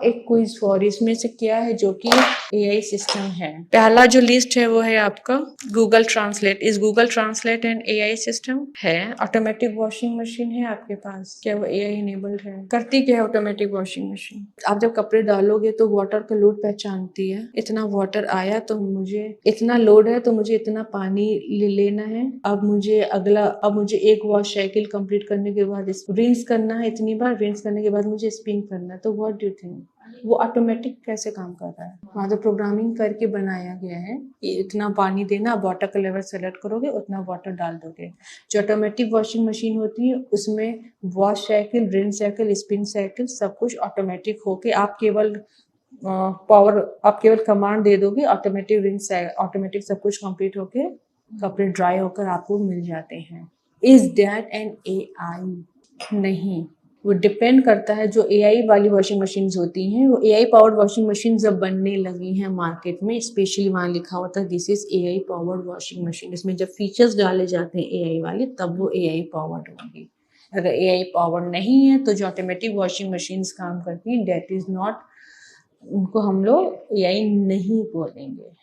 एक quiz for, इसमें से क्या है जो कि एआई सिस्टम है। पहला जो लिस्ट है वो है आपका गूगल ट्रांसलेट। इस Google translate and AI system है। ऑटोमेटिक वॉशिंग मशीन है आपके पास, क्या वो एआई इनेबल्ड है? करती क्या है ऑटोमेटिक वॉशिंग मशीन? आप जब कपड़े डालोगे तो वाटर का लोड पहचानती है, इतना वाटर आया तो मुझे इतना लोड है तो मुझे इतना पानी लेना है। अब मुझे एक वॉश साइकिल कंप्लीट करने के बाद रिंस करना है, इतनी बार रिंस करने के बाद मुझे स्पिन करना है। तो व्हाट डू यू थिंक वो ऑटोमेटिक कैसे काम कर रहा है? वहाँ तो प्रोग्रामिंग करके बनाया गया है, इतना पानी देना, वाटर का लेवल सेलेक्ट करोगे उतना वाटर डाल दोगे। जो ऑटोमेटिक वॉशिंग मशीन होती है उसमें wash cycle, rinse cycle, spin cycle सब कुछ ऑटोमेटिक होके आप केवल कमांड दे दोगे, ऑटोमेटिक रिंस ऑटोमेटिक सब कुछ कंप्लीट होके कपड़े ड्राई होकर आपको मिल जाते हैं। Is that an AI? नहीं, वो डिपेंड करता है। जो एआई वाली वॉशिंग मशीन्स होती हैं वो एआई पावर्ड वॉशिंग मशीन जब बनने लगी हैं मार्केट में, स्पेशली वहाँ लिखा होता है this is AI powered washing machine. इसमें जब फीचर्स डाले जाते हैं एआई वाले तब वो एआई पावर्ड होंगी। अगर एआई पावर्ड नहीं है तो जो ऑटोमेटिक वॉशिंग मशीन्स काम करती हैं दैट इज नॉट, उनको हम लोग एआई नहीं बोलेंगे।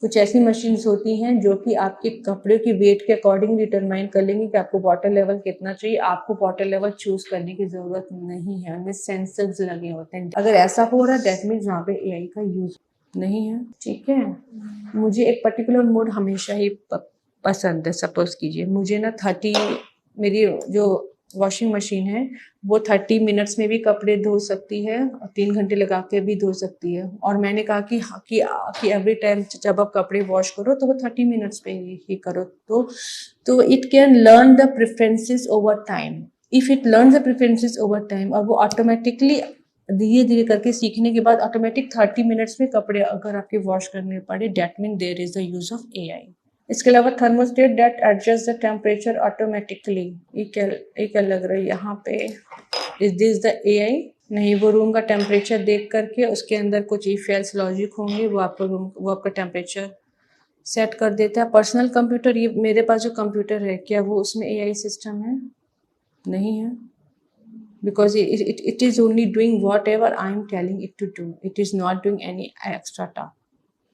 कुछ ऐसी मशीन्स होती हैं जो कि आपके कपड़े की वेट के अकॉर्डिंग डिटरमाइन कर लेंगी कि आपको वाटर लेवल कितना चाहिए। आपको वाटर लेवल चूज करने की जरूरत नहीं है, उनमें सेंसर्स लगे होते हैं। अगर ऐसा हो रहा है दैट मीन्स वहाँ पे एआई का यूज नहीं है। ठीक है, मुझे एक पर्टिकुलर मोड हमेशा ही पसंद है। सपोज कीजिए मुझे ना 30, मेरी जो वॉशिंग मशीन है वो 30 मिनट्स में भी कपड़े धो सकती है और 3 घंटे लगा के भी धो सकती है। और मैंने कहा कि एवरी टाइम जब आप कपड़े वॉश करो तो वो 30 मिनट्स पे ही करो। तो it can learn the preferences over time. If it learn the preferences over time और वो ऑटोमेटिकली धीरे धीरे करके सीखने के बाद ऑटोमेटिक 30 मिनट्स में कपड़े अगर आपके वॉश करने पड़े that mean there is the use of AI. इसके अलावा thermostat that adjust the temperature automatically. ये क्या लग रहा है यहाँ पे? Is this the AI? नहीं, वो रूम का टेम्परेचर देख करके उसके अंदर कुछ इफ एल्स लॉजिक होंगे, वो आपका टेम्परेचर सेट कर देता है। पर्सनल कंप्यूटर, ये मेरे पास जो कंप्यूटर है क्या वो उसमें एआई सिस्टम है? नहीं है, because it is only doing whatever I am telling it to do. It is not doing any extra task.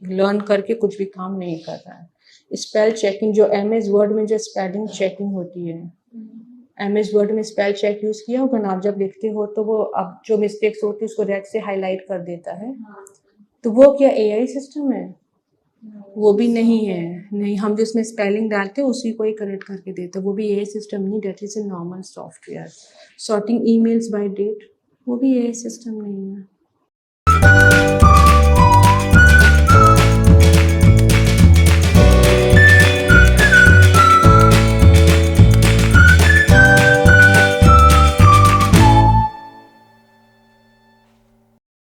Learn करके कुछ भी काम नहीं कर रहा है। स्पेल चेकिंग, जो एमएस वर्ड में जो स्पेलिंग चेकिंग होती है, एमएस वर्ड में स्पेल चेक यूज किया होगा ना, आप जब लिखते हो तो वो अब जो मिस्टेक्स होती है उसको रेड से हाईलाइट कर देता है। तो वो क्या एआई सिस्टम है? वो भी नहीं है। नहीं, हम जो इसमें स्पेलिंग डालते हैं उसी को ही करेक्ट करके देते हैं। वो भी एआई सिस्टम नहीं, that is a normal software. Sorting emails by date, वो भी एआई सिस्टम नहीं है।